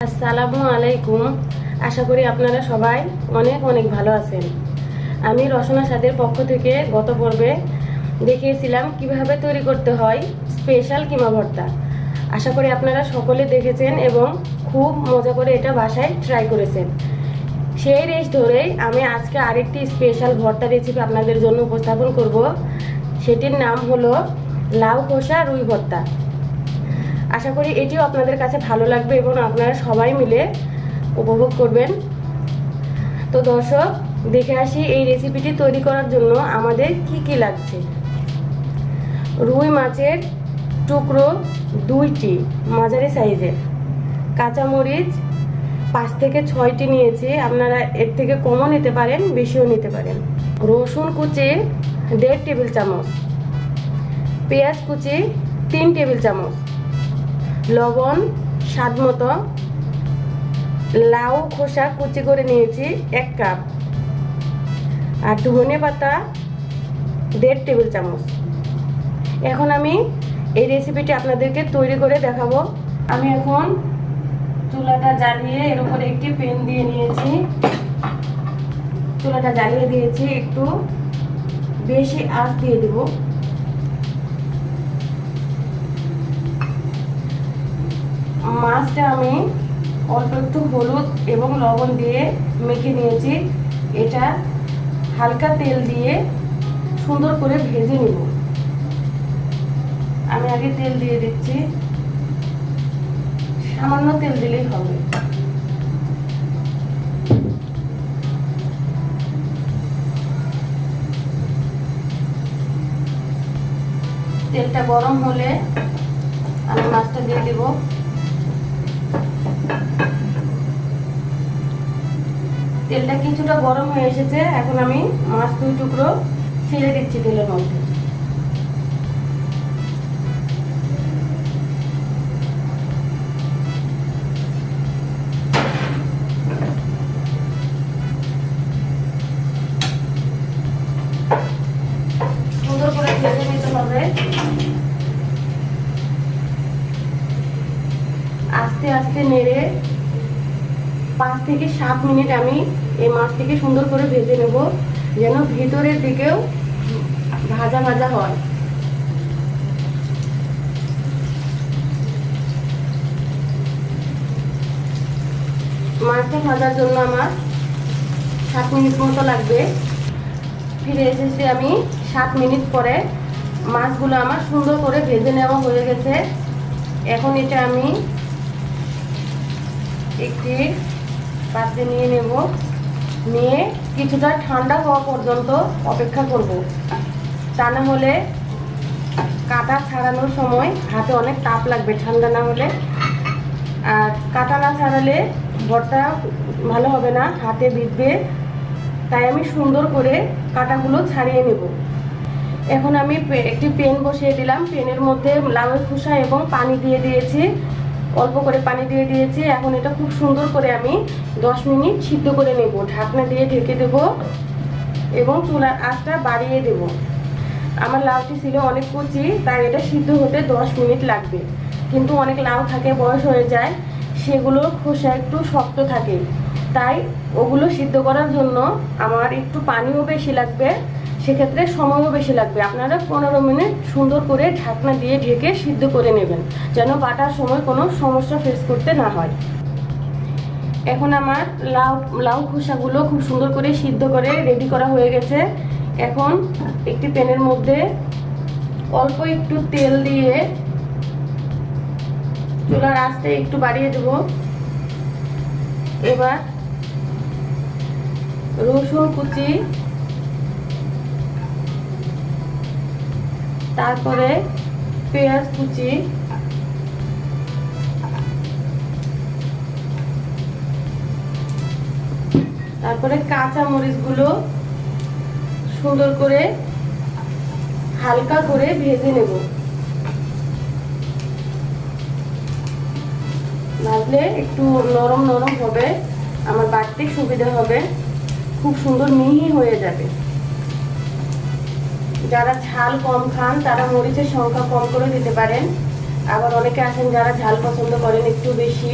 আসসালামু আলাইকুম। আশা করি আপনারা সবাই অনেক অনেক ভালো আছেন। আমি রসনা স্বাদের পক্ষ থেকে গত পর্বে দেখিয়েছিলাম কিভাবে তৈরি করতে হয় স্পেশাল কিমা ভর্তা। আশা করি আপনারা সকলে দেখেছেন এবং খুব মজা করে এটা বাসায় ট্রাই করেছেন। সেই রেস ধরেই আমি আজকে আরেকটি স্পেশাল ভর্তা রেসিপি আপনাদের জন্য উপস্থাপন করব। সেটির নাম হলো লাউ খোসা রুই ভর্তা। আশা করি এটিও আপনাদের কাছে ভালো লাগবে এবং আপনারা সবাই মিলে উপভোগ করবেন। তো দর্শক, দেখে আসি এই রেসিপিটি তৈরি করার জন্য আমাদের কি কি লাগছে। রুই মাছের টুকরো 2টি মাঝারি সাইজের, কাঁচামরিচ 5 থেকে 6টি নিয়েছি, আপনারা এর থেকে কমও নিতে পারেন, বেশিও নিতে পারেন। রসুন কুচি 1.5 টেবিল চামচ, পেঁয়াজ কুচি 3 টেবিল চামচ, লবণ স্বাদ মতো, লাউ খোসা কুচি করে নিয়েছি 1 কাপ, আর ধনে পাতা 1.5 টেবিল চামচ। এখন আমি এই রেসিপিটি আপনাদেরকে তৈরি করে দেখাবো। আমি এখন চুলাটা জ্বালিয়ে এর উপরে একটি প্যান দিয়ে নিয়েছি। চুলাটা জ্বালিয়ে দিয়েছি, একটু বেশি আঁচ দিয়ে দেব। মাছটা আমি অল্প একটু হলুদ এবং লবণ দিয়ে মেখে নিয়েছি। এটা হালকা তেল দিয়ে সুন্দর করে ভেজে নেব। আমি আগে তেল দিয়ে দিচ্ছি, সামান্য তেল দিলেই হবে। তেলটা গরম হলে আমি মাছটা দিয়ে দেব। তেলটা কিছুটা গরম হয়ে এসেছে, এখন আমি মাছ 2 টুকরো ছেড়ে দিচ্ছি তেলের মধ্যে। সুন্দর করে ভেজে নিতে হবে। আস্তে আস্তে নেড়ে 5 থেকে 7 মিনিট আমি এই মাছটিকে সুন্দর করে ভেজে নেব, যেন ভিতরের দিকেও ভাজা ভাজা হয়। মাছটা ভাজার জন্য আমার 7 মিনিট মতো লাগবে। ফিরে এসেছি আমি 7 মিনিট পরে। মাছগুলো আমার সুন্দর করে ভেজে নেওয়া হয়ে গেছে। এখন এটা আমি একটি পাত্রে নিয়ে নেব, নিয়ে কিছুটা ঠান্ডা হওয়া পর্যন্ত অপেক্ষা করব। তা না হলে কাটা ছাড়ানোর সময় হাতে অনেক তাপ লাগবে ঠান্ডা না হলে, আর কাটা না ছাড়ালে ভর্তা ভালো হবে না, হাতে বিঁধবে। তাই আমি সুন্দর করে কাটাগুলো ছাড়িয়ে নেব। এখন আমি একটি প্যান বসিয়ে দিলাম। প্যানের মধ্যে লাউয়ের খোসা এবং পানি দিয়ে দিয়েছি, অল্প করে পানি দিয়ে দিয়েছি। এখন এটা খুব সুন্দর করে আমি 10 মিনিট সিদ্ধ করে নেব। ঢাকনা দিয়ে ঢেকে দেব এবং চুলার আঁচটা বাড়িয়ে দেব। আমার লাউটি ছিল অনেক কচি, তাই এটা সিদ্ধ হতে 10 মিনিট লাগবে। কিন্তু অনেক লাউ থাকে, বয়স হয়ে যায়, সেগুলোর খোসা একটু শক্ত থাকে, তাই ওগুলো সিদ্ধ করার জন্য আমার একটু পানিও বেশি লাগবে, সেক্ষেত্রে সময়ও বেশি লাগবে। আপনারা 15 মিনিট সুন্দর করে ঢাকনা দিয়ে ঢেকে সিদ্ধ করে নেবেন, যেন বাটার সময় কোনো সমস্যা ফেস করতে না হয়। এখন আমার লাউ খোসাগুলো খুব সুন্দর করে সিদ্ধ করে রেডি করা হয়ে গেছে। এখন একটি প্যানের মধ্যে অল্প একটু তেল দিয়ে চুলার আঁচটা একটু বাড়িয়ে দেব। এবার রসুন কুচি, তারপরে পেঁয়াজ কুচি, তারপরে কাঁচা মরিচগুলো সুন্দর করে হালকা করে ভেজে নেব। ভাজলে একটু নরম নরম হবে, আমার বাটতে সুবিধা হবে, খুব সুন্দর মিহি হয়ে যাবে। যারা ঝাল কম খান তারা মরিচের সংখ্যা কম করে দিতে পারেন। আবার অনেকে আছেন যারা ঝাল পছন্দ করেন একটু বেশি,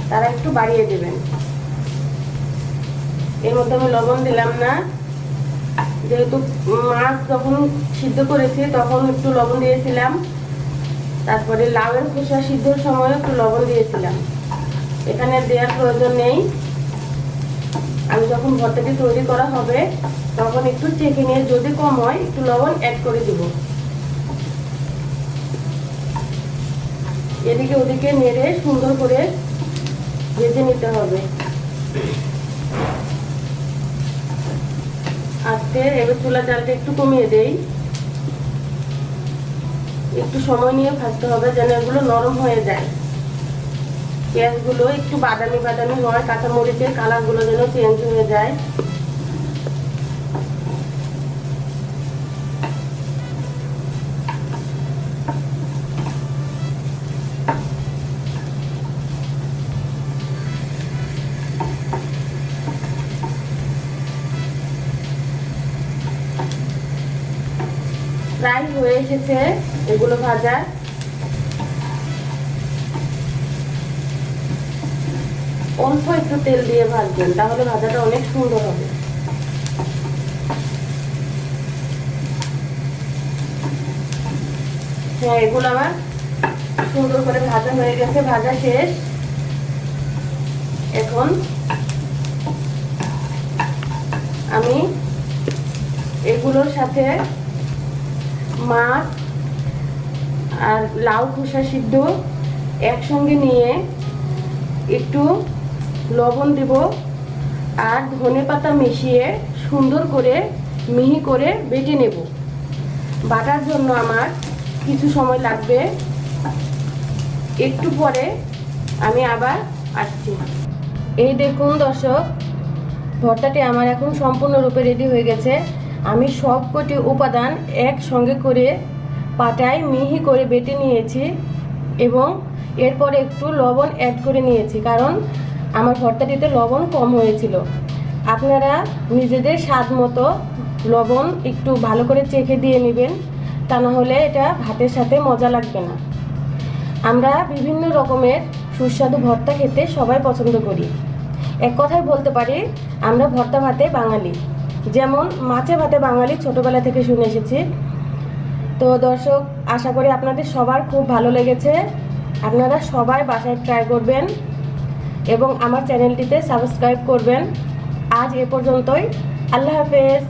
তারা একটু বাড়িয়ে দেবেন। এর মধ্যে আমি লবণ দিলাম না, যেহেতু মাছ যখন সিদ্ধ করেছি তখন একটু লবণ দিয়েছিলাম, তারপরে লাউয়ের খোসা সিদ্ধর সময় একটু লবণ দিয়েছিলাম। এখানে দেওয়ার প্রয়োজন নেই। আমি যখন ভর্তাটি তৈরি করা হবে তখন একটু চেখে নিয়ে যদি কম হয় একটু লবণ অ্যাড করে দিব। এদিকে ওদিকে নেড়ে সুন্দর করে ভেজে নিতে হবে। আস্তে এবার চুলা জালটা একটু কমিয়ে দেই। একটু সময় নিয়ে ভাজতে হবে যেন এগুলো নরম হয়ে যায়। পেঁয়াজগুলো একটু বাদামি বাদামি হয়, কাঁচামরিচের কালারগুলো যেন চেঞ্জ হয়ে যায়। প্রায় হয়ে এসেছে এগুলো ভাজা। অল্প একটু তেল দিয়ে ভাজবেন, তাহলে ভাজাটা অনেক সুন্দর হবে। হ্যাঁ, এগুলো আমার সুন্দর করে ভাজা হয়ে গেছে, ভাজা শেষ। এখন আমি এগুলোর সাথে মাছ আর লাউ খোসা সিদ্ধ একসঙ্গে নিয়ে একটু লবণ দিব আর ধনেপাতা মিশিয়ে সুন্দর করে মিহি করে বেটে নেব। বাটার জন্য আমার কিছু সময় লাগবে, একটু পরে আমি আবার আসছি। এই দেখুন দর্শক, ভর্তাটি আমার এখন সম্পূর্ণরূপে রেডি হয়ে গেছে। আমি সবকটি উপাদান একসঙ্গে করে পাটায় মিহি করে বেটে নিয়েছি এবং এরপরে একটু লবণ অ্যাড করে নিয়েছি, কারণ আমার ভর্তাটিতে লবণ কম হয়েছিল। আপনারা নিজেদের স্বাদ মতো লবণ একটু ভালো করে চেখে দিয়ে নেবেন, তা না হলে এটা ভাতের সাথে মজা লাগবে না। আমরা বিভিন্ন রকমের সুস্বাদু ভর্তা খেতে সবাই পছন্দ করি। এক কথায় বলতে পারি আমরা ভর্তা ভাতে বাঙালি, যেমন মাছে ভাতে বাঙালি ছোটবেলা থেকে শুনে এসেছি। তো দর্শক, আশা করি আপনাদের সবার খুব ভালো লেগেছে। আপনারা সবাই বাসায় ট্রাই করবেন এবং আমার চ্যানেলটিতে সাবস্ক্রাইব করবেন। আজ এ পর্যন্তই। আল্লাহ হাফেজ।